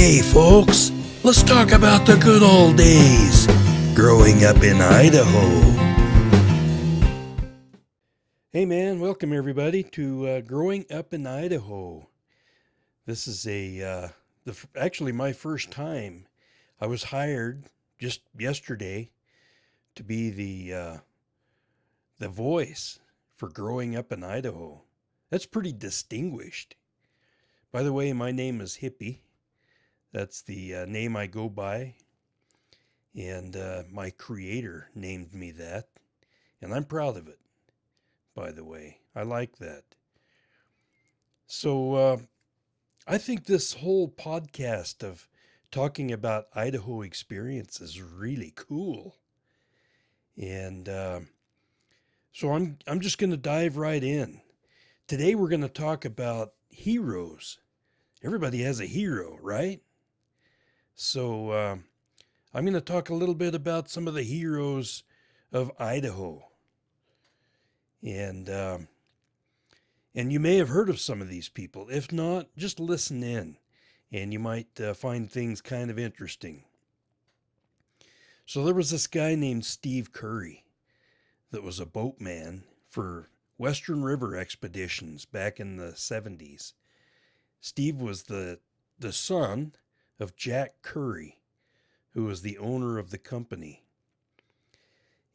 Okay, folks, let's talk about the good old days growing up in Idaho. Hey man, welcome everybody to Growing Up in Idaho. This is actually my first time. I was hired just yesterday to be the voice for Growing Up in Idaho. That's pretty distinguished. By the way, my name is Hippie. That's the name I go by, and my creator named me that, and I'm proud of it, by the way. I like that. So I think this whole podcast of talking about Idaho experience is really cool. And so I'm just going to dive right in. Today we're going to talk about heroes. Everybody has a hero, right? So I'm going to talk a little bit about some of the heroes of Idaho. And you may have heard of some of these people. If not, just listen in, and you might find things kind of interesting. So there was this guy named Steve Currey that was a boatman for Western River expeditions back in the 70s. Steve was the son of Jack Curry, who was the owner of the company.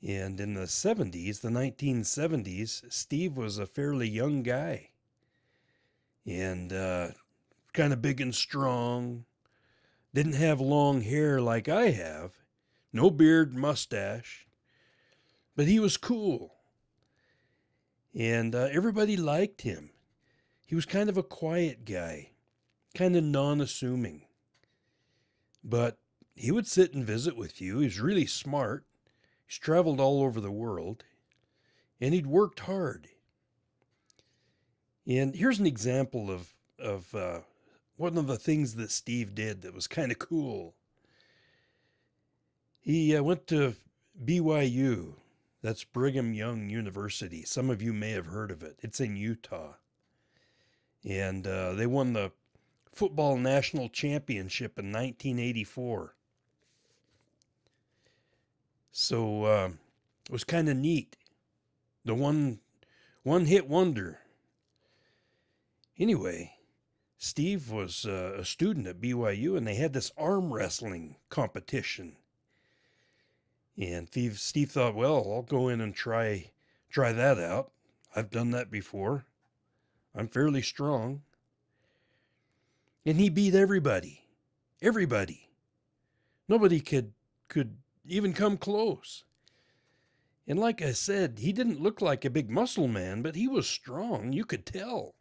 And in the 70s, the 1970s, Steve was a fairly young guy and kind of big and strong. Didn't have long hair like I have, no beard, mustache, but he was cool. And everybody liked him. He was kind of a quiet guy, kind of non-assuming. But he would sit and visit with you. He was really smart. He's traveled all over the world, and he'd worked hard. And here's an example of one of the things that Steve did that was kind of cool. He went to BYU, that's Brigham Young University. Some of you may have heard of it. It's in Utah. And they won the football national championship in 1984. So it was kind of neat. The one hit wonder. Anyway, Steve was a student at BYU, and they had this arm wrestling competition. And Steve thought, well, I'll go in and try that out. I've done that before. I'm fairly strong. And he beat everybody. Everybody. Nobody could even come close. And like I said, he didn't look like a big muscle man, but he was strong. You could tell.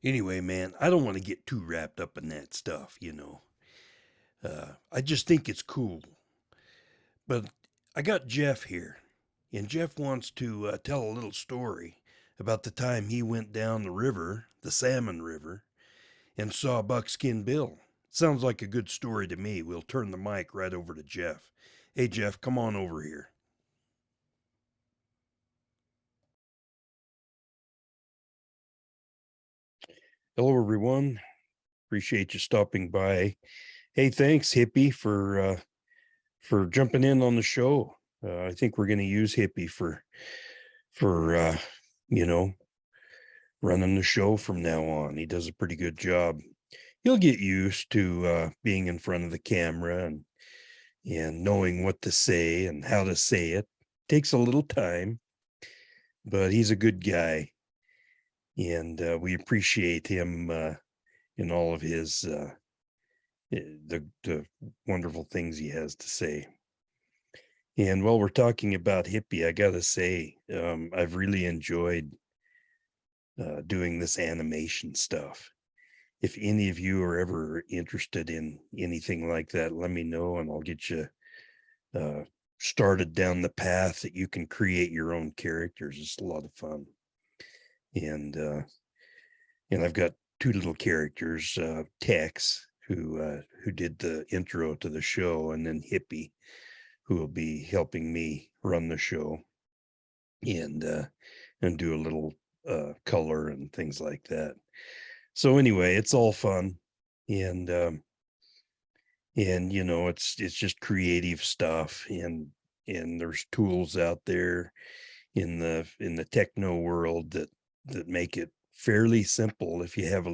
Anyway, man, I don't want to get too wrapped up in that stuff, you know. I just think it's cool. But I got Jeff here, and Jeff wants to tell a little story about the time he went down the river, the Salmon River, and saw Buckskin Bill. Sounds like a good story to me. We'll turn the mic right over to Jeff. Hey, Jeff, come on over here. Hello, everyone. Appreciate you stopping by. Hey, thanks, Hippie, for jumping in on the show. I think we're going to use Hippie for you know, running the show from now on. He does a pretty good job. He'll get used to being in front of the camera and knowing what to say and how to say it. Takes a little time, but he's a good guy, and we appreciate him in all of his the wonderful things he has to say. And while we're talking about Hippie, I gotta say, I've really enjoyed doing this animation stuff. If any of you are ever interested in anything like that, let me know, and I'll get you started down the path that you can create your own characters. It's a lot of fun. And I've got two little characters, Tex, who did the intro to the show, and then Hippie, who will be helping me run the show and do a little color and things like that. So anyway, it's all fun. And And it's just creative stuff, and there's tools out there in the techno world that make it fairly simple if you have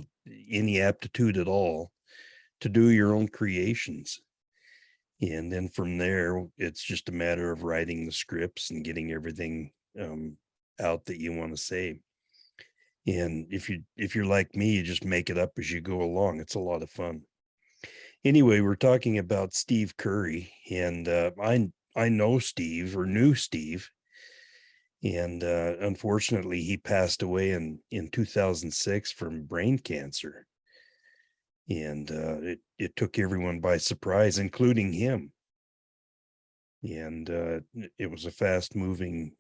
any aptitude at all to do your own creations. And then from there, it's just a matter of writing the scripts and getting everything out that you want to say. And if you're like me, you just make it up as you go along. It's a lot of fun. Anyway, we're talking about Steve Curry, and I know Steve, or knew Steve, and unfortunately, he passed away in 2006 from brain cancer, and it took everyone by surprise, including him. And it was a fast moving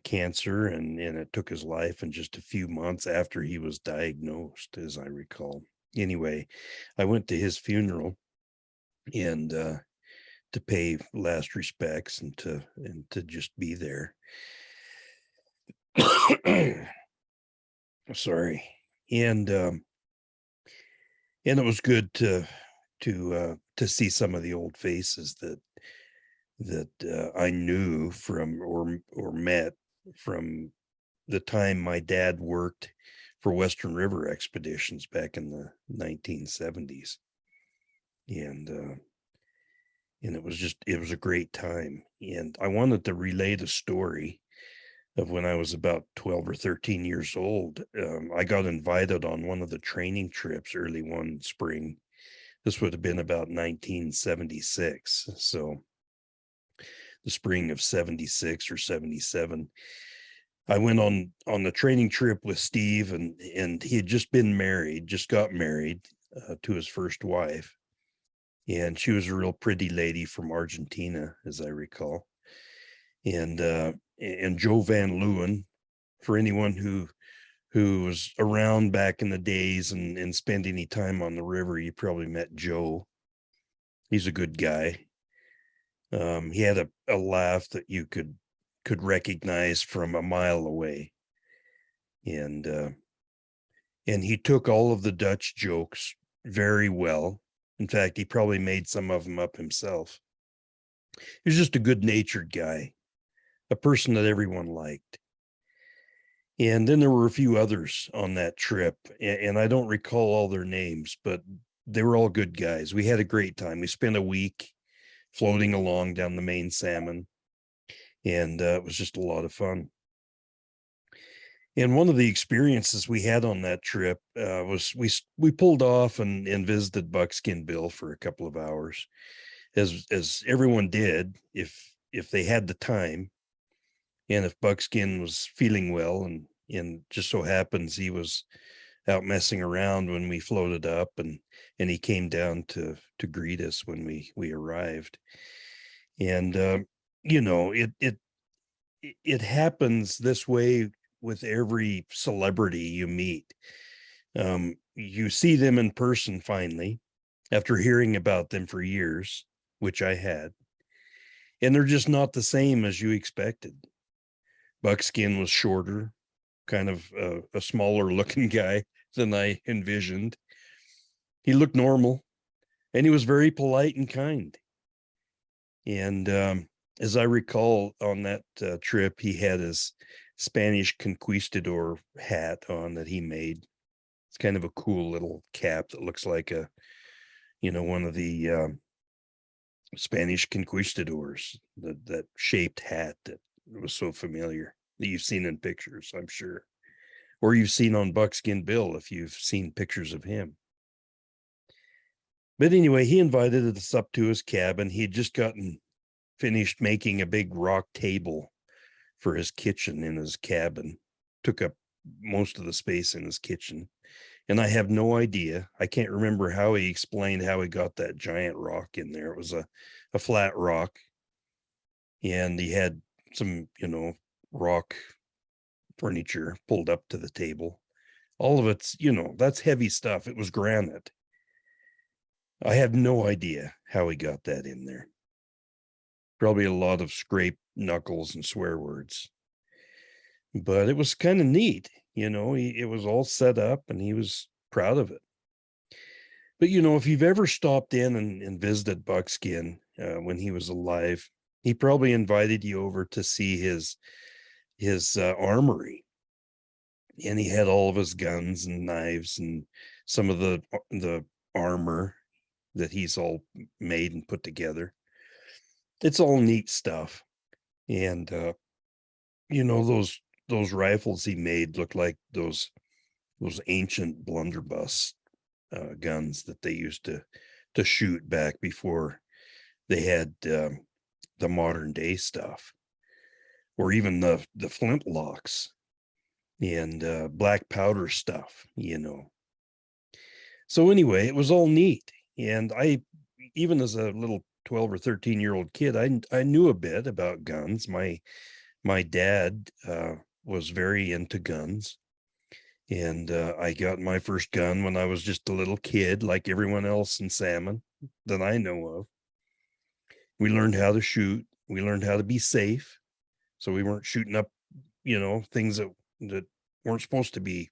cancer, and it took his life in just a few months after he was diagnosed, as I recall. Anyway, I went to his funeral, and to pay last respects, and to just be there. Sorry. And and it was good to see some of the old faces that I knew from, or met from the time my dad worked for Western River expeditions back in the 1970s. And it was a great time. And I wanted to relay the story of when I was about 12 or 13 years old. I got invited on one of the training trips early one spring. This would have been about 1976. So the spring of 76 or 77. I went on the training trip with Steve, and he had just got married to his first wife. And she was a real pretty lady from Argentina, as I recall. And Joe Van Leeuwen, for anyone who was around back in the days and spent any time on the river, you probably met Joe. He's a good guy. He had a laugh that you could recognize from a mile away. And he took all of the Dutch jokes very well. In fact, he probably made some of them up himself. He was just a good-natured guy, a person that everyone liked. And then there were a few others on that trip, and I don't recall all their names, but they were all good guys. We had a great time. We spent a week floating along down the main salmon, and it was just a lot of fun. And one of the experiences we had on that trip was we pulled off and visited Buckskin Bill for a couple of hours, as everyone did if they had the time, and if Buckskin was feeling well, and just so happens he was out messing around when we floated up, and he came down to greet us when we arrived. And it happens this way with every celebrity you meet. You see them in person finally after hearing about them for years, which I had, and they're just not the same as you expected. Buckskin was shorter, kind of a smaller looking guy than I envisioned. He looked normal, and he was very polite and kind. And as I recall, on that trip, he had his Spanish conquistador hat on that he made. It's kind of a cool little cap that looks like one of the Spanish conquistadors, that shaped hat that was so familiar, that you've seen in pictures, I'm sure, or you've seen on Buckskin Bill if you've seen pictures of him. But anyway, he invited us up to his cabin. He had just gotten finished making a big rock table for his kitchen in his cabin. Took up most of the space in his kitchen. And I have no idea. I can't remember how he explained how he got that giant rock in there. It was a flat rock. And he had some, rock furniture pulled up to the table. All of it's, that's heavy stuff. It was granite. I have no idea how he got that in there. Probably a lot of scraped knuckles and swear words. But it was kind of neat. It was all set up, and he was proud of it. But if you've ever stopped in and visited Buckskin when he was alive, he probably invited you over to see his armory, and he had all of his guns and knives and some of the armor that he's all made and put together. It's all neat stuff, and those rifles he made look like those ancient blunderbuss guns that they used to shoot back before they had the modern day stuff, or even the flintlocks and black powder stuff. So anyway, it was all neat, and I, even as a little 12 or 13-year-old kid, I knew a bit about guns. My dad was very into guns, and I got my first gun when I was just a little kid, like everyone else in Salmon that I know of. We learned how to shoot. We learned how to be safe, so we weren't shooting up, things that weren't supposed to be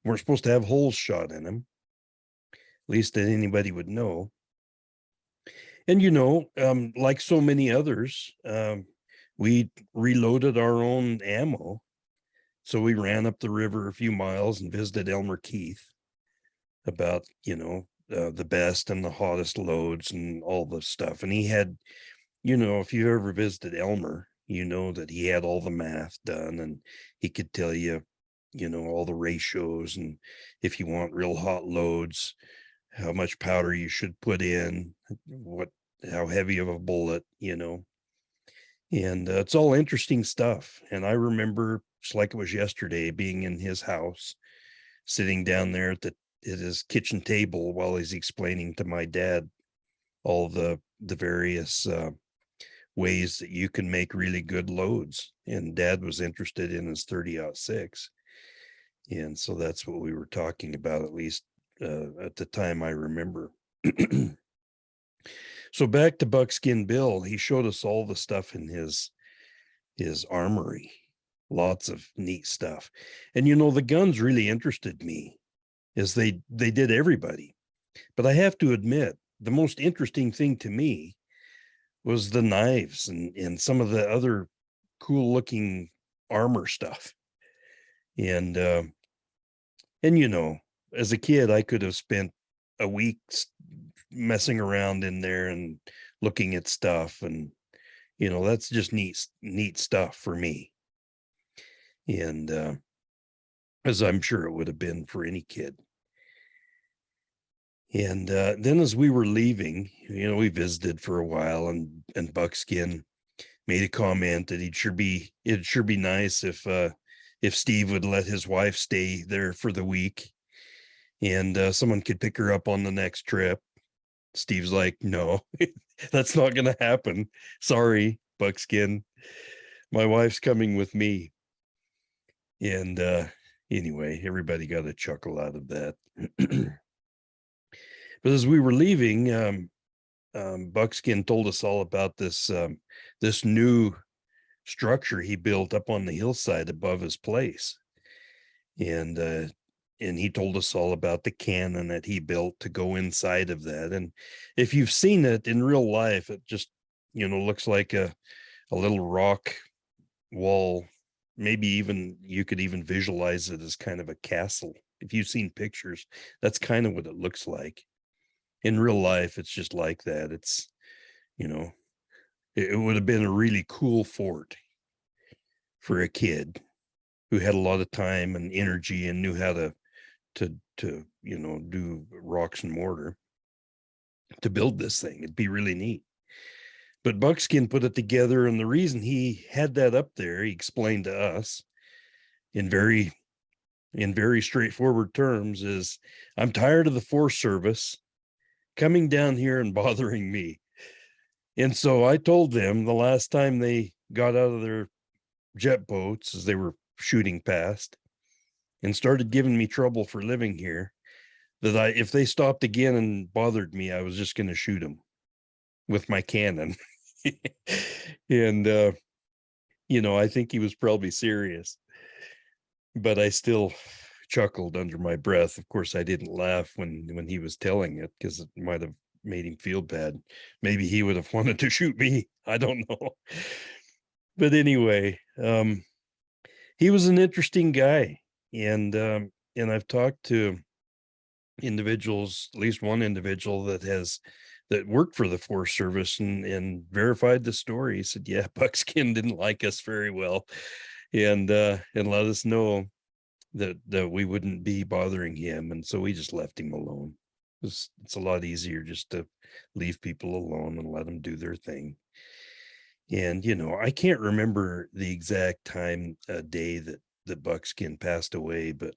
weren't supposed to have holes shot in them, at least that anybody would know. And like so many others, we reloaded our own ammo. So we ran up the river a few miles and visited Elmer Keith about, the best and the hottest loads and all the stuff. And he had, if you ever visited Elmer, you know that he had all the math done, and he could tell you, all the ratios, and if you want real hot loads, how much powder you should put in, how heavy of a bullet. And it's all interesting stuff. And I remember, just like it was yesterday, being in his house, sitting down there at his kitchen table while he's explaining to my dad all the various ways that you can make really good loads. And Dad was interested in his 30-06. And so that's what we were talking about, at least at the time I remember. So back to Buckskin Bill, he showed us all the stuff in his armory. Lots of neat stuff. And the guns really interested me, as they did everybody. But I have to admit, the most interesting thing to me was the knives and some of the other cool looking armor stuff. And as a kid, I could have spent a week messing around in there and looking at stuff, and that's just neat stuff for me. And as I'm sure it would have been for any kid. And then as we were leaving, we visited for a while, and Buckskin made a comment that it'd sure be nice if Steve would let his wife stay there for the week, and someone could pick her up on the next trip. Steve's like, no, that's not going to happen. Sorry, Buckskin. My wife's coming with me. And anyway, everybody got a chuckle out of that. But as we were leaving, Buckskin told us all about this new structure he built up on the hillside above his place. And he told us all about the cannon that he built to go inside of that. And if you've seen it in real life, it just, looks like a little rock wall. Maybe even you could even visualize it as kind of a castle. If you've seen pictures, that's kind of what it looks like. In real life, it's just like that. It's, it would have been a really cool fort for a kid who had a lot of time and energy and knew how to do rocks and mortar to build this thing. It'd be really neat. But Buckskin put it together, and the reason he had that up there, he explained to us in very straightforward terms, is, I'm tired of the Forest Service coming down here and bothering me. And so I told them the last time they got out of their jet boats as they were shooting past and started giving me trouble for living here, that if they stopped again and bothered me, I was just going to shoot them with my cannon. And I think he was probably serious, but I still chuckled under my breath. Of course, I didn't laugh when he was telling it because it might have made him feel bad. Maybe he would have wanted to shoot me. I don't know. But anyway, he was an interesting guy, and I've talked to individuals, at least one individual that worked for the Forest Service and verified the story. He said, "Yeah, Buckskin didn't like us very well, and let us know that we wouldn't be bothering him, and so we just left him alone. It's a lot easier just to leave people alone and let them do their thing." And I can't remember the exact time day that Buckskin passed away, but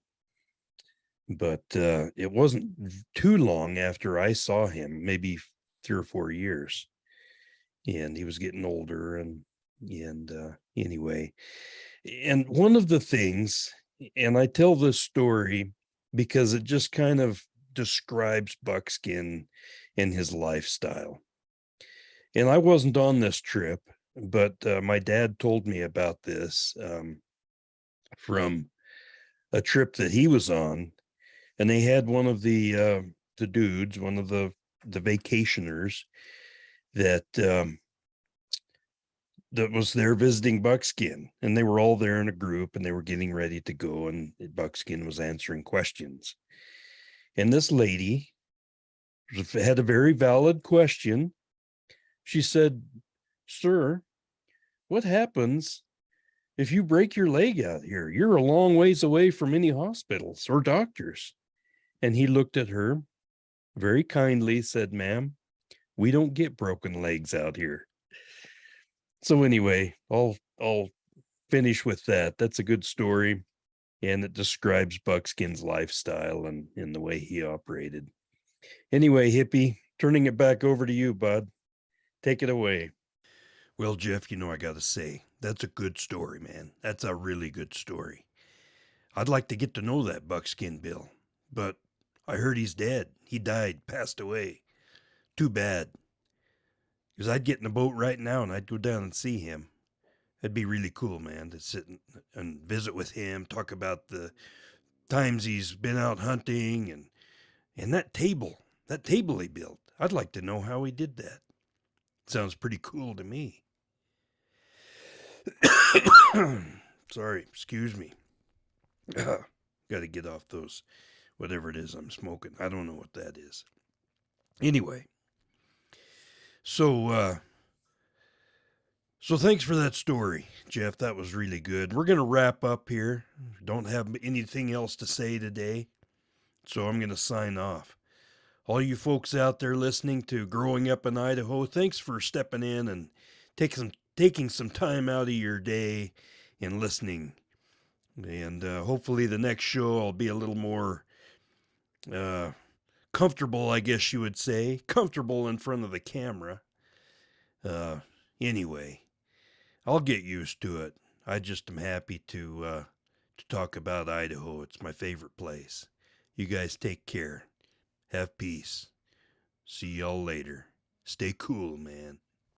it wasn't too long after I saw him, maybe 3 or 4 years, and he was getting older, and anyway, and one of the things, and I tell this story because it just kind of describes Buckskin and his lifestyle. And I wasn't on this trip, but my dad told me about this from a trip that he was on, and they had one of the dudes, one of the vacationers that that was there visiting Buckskin, and they were all there in a group, and they were getting ready to go, and Buckskin was answering questions. And this lady had a very valid question. She said, "Sir, what happens if you break your leg out here? You're a long ways away from any hospitals or doctors." And he looked at her very kindly, said, "Ma'am, we don't get broken legs out here." So anyway, I'll finish with that. That's a good story, and it describes Buckskin's lifestyle and the way he operated. Anyway, Hippie, turning it back over to you, bud. Take it away. Well, Jeff, I got to say, that's a good story, man. That's a really good story. I'd like to get to know that Buckskin Bill, but I heard he's dead. He died, passed away. Too bad. Because I'd get in a boat right now and I'd go down and see him. It'd be really cool, man, to sit and visit with him, talk about the times he's been out hunting and that table he built. I'd like to know how he did that. Sounds pretty cool to me. Sorry, excuse me. Got to get off those, whatever it is I'm smoking. I don't know what that is. Anyway, so so thanks for that story, Jeff. That was really good. We're gonna wrap up here. Don't have anything else to say today, so I'm gonna sign off. All you folks out there listening to Growing Up in Idaho, thanks for stepping in and taking some time out of your day and listening. And hopefully the next show I'll be a little more comfortable, I guess you would say, comfortable in front of the camera. Anyway, I'll get used to it. I just am happy to talk about Idaho. It's my favorite place. You guys take care. Have peace. See y'all later. Stay cool, man.